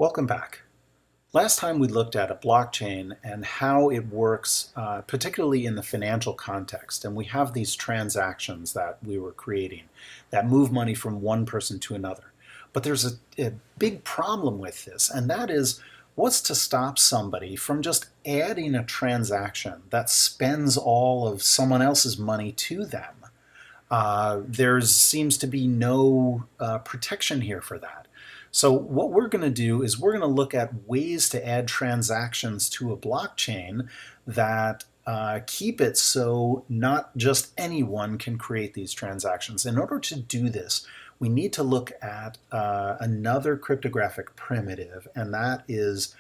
Welcome back. Last time we looked at a blockchain and how it works, particularly in the financial context. And we have these transactions that we were creating that move money from one person to another. But there's a big problem with this, and that is what's to stop somebody from just adding a transaction that spends all of someone else's money to them. There seems to be no protection here for that. So what we're going to do is we're going to look at ways to add transactions to a blockchain that keep it so not just anyone can create these transactions. In order to do this, we need to look at another cryptographic primitive, and that is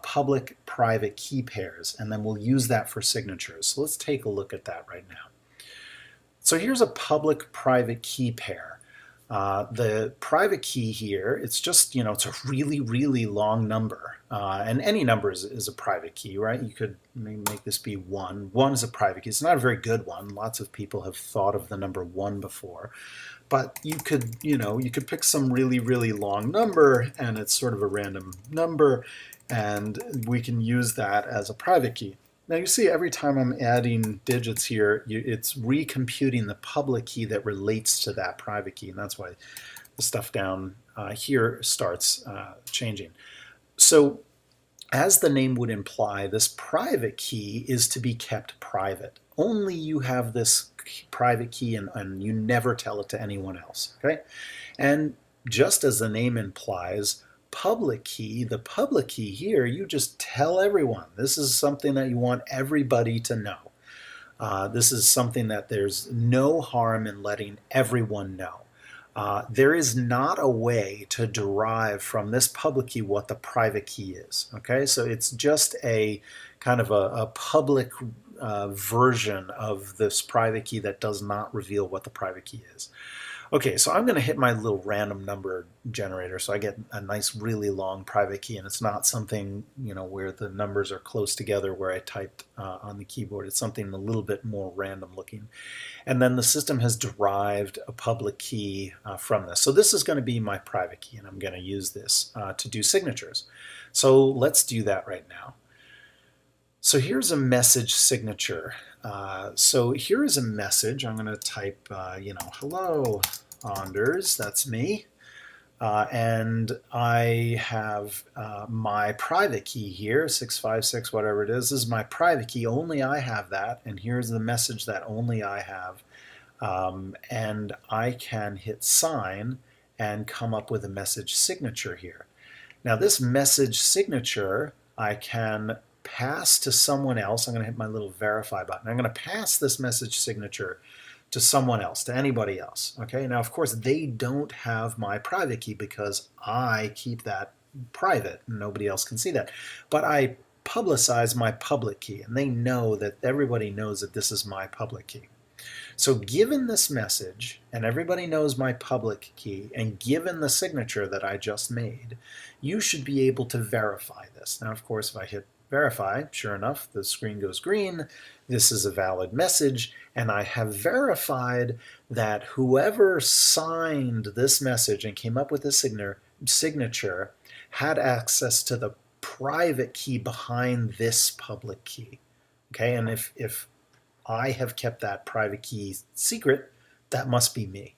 public-private key pairs, and then we'll use that for signatures. So let's take a look at that right now. So here's a public-private key pair. The private key here, it's just, it's a really, really long number. And any number is a private key, right? You could make this be 1. 1 is a private key. It's not a very good one. Lots of people have thought of the number 1 before. But you could, you could pick some really, really long number, and it's sort of a random number, and we can use that as a private key. Now you see every time I'm adding digits here, it's recomputing the public key that relates to that private key, and that's why the stuff down here starts changing. So as the name would imply, this private key is to be kept private. Only you have this private key, and you never tell it to anyone else, okay? And just as the name implies, public key, the public key here, you just tell everyone. This is something that you want everybody to know. This is something that there's no harm in letting everyone know. There is not a way to derive from this public key what the private key is. Okay, so it's just a kind of a public version of this private key that does not reveal what the private key is. Okay, so I'm going to hit my little random number generator, so I get a nice really long private key, and it's not something where the numbers are close together where I typed on the keyboard. It's something a little bit more random looking. And then the system has derived a public key from this. So this is going to be my private key, and I'm going to use this to do signatures. So let's do that right now. So here's a message signature. So here is a message. I'm going to type, hello, Anders, that's me. And I have my private key here, 656, whatever it is. This is my private key. Only I have that. And here's the message that only I have. And I can hit sign and come up with a message signature here. Now this message signature, I can pass to someone else. I'm going to hit my little verify button. I'm going to pass this message signature to someone else, to anybody else. Okay, now of course they don't have my private key because I keep that private and nobody else can see that. But I publicize my public key, and they know that everybody knows that this is my public key. So given this message, and everybody knows my public key, and given the signature that I just made, you should be able to verify this. Now of course if I hit verify, sure enough, the screen goes green. This is a valid message, and I have verified that whoever signed this message and came up with this signature had access to the private key behind this public key. Okay, and if I have kept that private key secret, that must be me.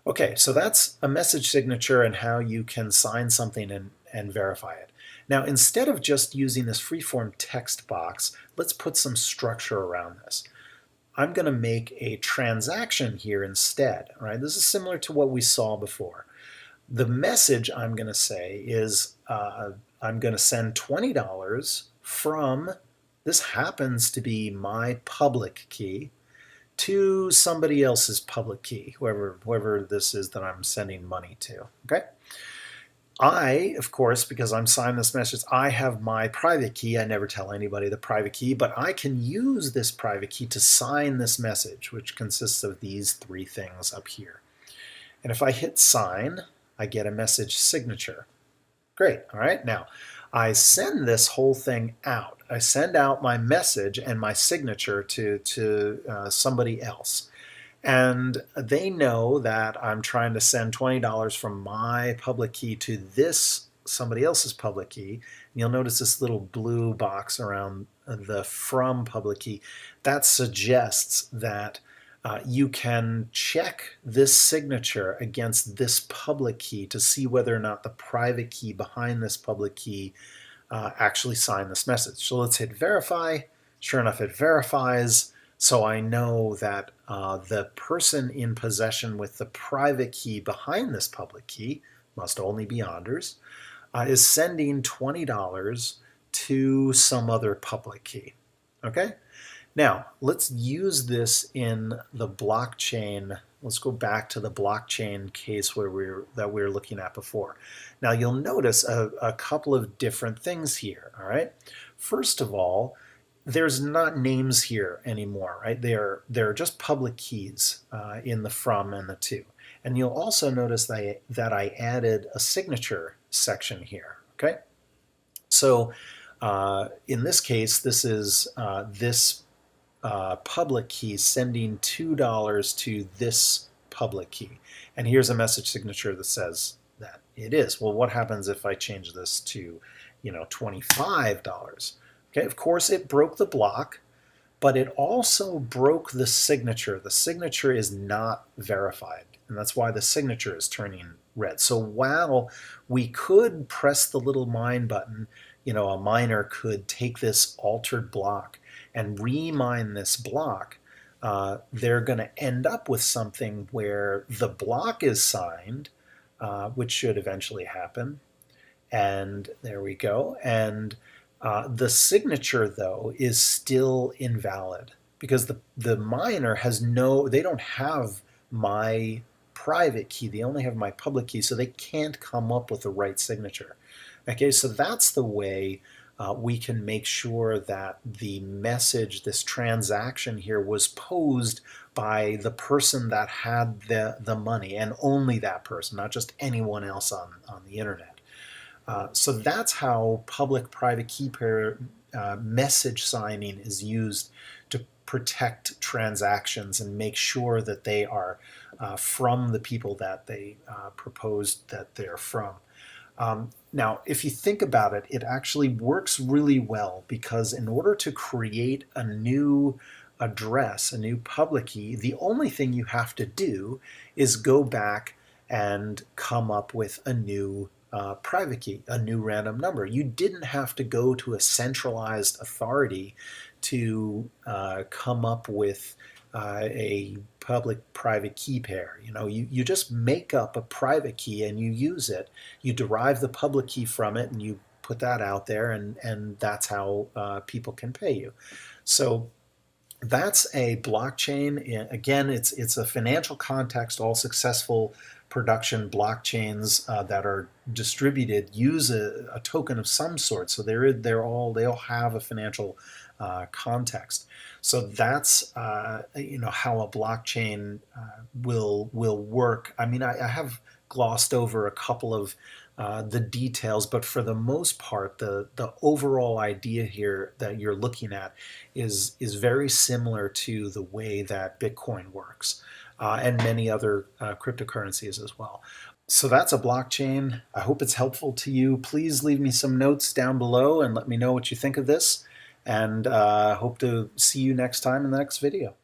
Okay, so that's a message signature and how you can sign something and verify it. Now, instead of just using this freeform text box, let's put some structure around this. I'm going to make a transaction here instead. All right, this is similar to what we saw before. The message I'm going to say is I'm going to send $20 from, this happens to be my public key, to somebody else's public key, whoever this is that I'm sending money to. Okay. I, of course, because I'm signing this message, I have my private key. I never tell anybody the private key, but I can use this private key to sign this message, which consists of these 3 things up here. And if I hit sign, I get a message signature. Great. All right. Now, I send this whole thing out. I send out my message and my signature to somebody else. And they know that I'm trying to send $20 from my public key to this somebody else's public key. And you'll notice this little blue box around the from public key. That suggests that you can check this signature against this public key to see whether or not the private key behind this public key actually signed this message. So let's hit verify. Sure enough, it verifies. So I know that the person in possession with the private key behind this public key, must only be Anders, is sending $20 to some other public key. Okay? Now, let's use this in the blockchain. Let's go back to the blockchain case where we were looking at before. Now, you'll notice a couple of different things here, all right? First of all, there's not names here anymore, right? They're just public keys in the from and the to. And you'll also notice that I added a signature section here, okay? So in this case, this is this public key sending $2 to this public key. And here's a message signature that says that it is. Well, what happens if I change this to, $25? Okay, of course it broke the block, but it also broke the signature. The signature is not verified, and that's why the signature is turning red. So while we could press the little mine button, a miner could take this altered block and remine this block, they're going to end up with something where the block is signed, which should eventually happen. And there we go. And the signature, though, is still invalid because the miner has they don't have my private key. They only have my public key, so they can't come up with the right signature. Okay, so that's the way we can make sure that the message, this transaction here, was posed by the person that had the money, and only that person, not just anyone else on the internet. So that's how public-private key pair message signing is used to protect transactions and make sure that they are from the people that they proposed that they're from. Now, if you think about it, it actually works really well because in order to create a new address, a new public key, the only thing you have to do is go back and come up with a new private key, a new random number. You didn't have to go to a centralized authority to come up with a public-private key pair. You just make up a private key and you use it. You derive the public key from it and you put that out there, and that's how people can pay you. So that's a blockchain. Again, it's a financial context. All successful production blockchains that are distributed use a token of some sort. So they all have a financial context. So that's how a blockchain will work. I mean, I have glossed over a couple of the details, but for the most part, the overall idea here that you're looking at is very similar to the way that Bitcoin works, and many other cryptocurrencies as well. So that's a blockchain. I hope it's helpful to you. Please leave me some notes down below and let me know what you think of this. And hope to see you next time in the next video.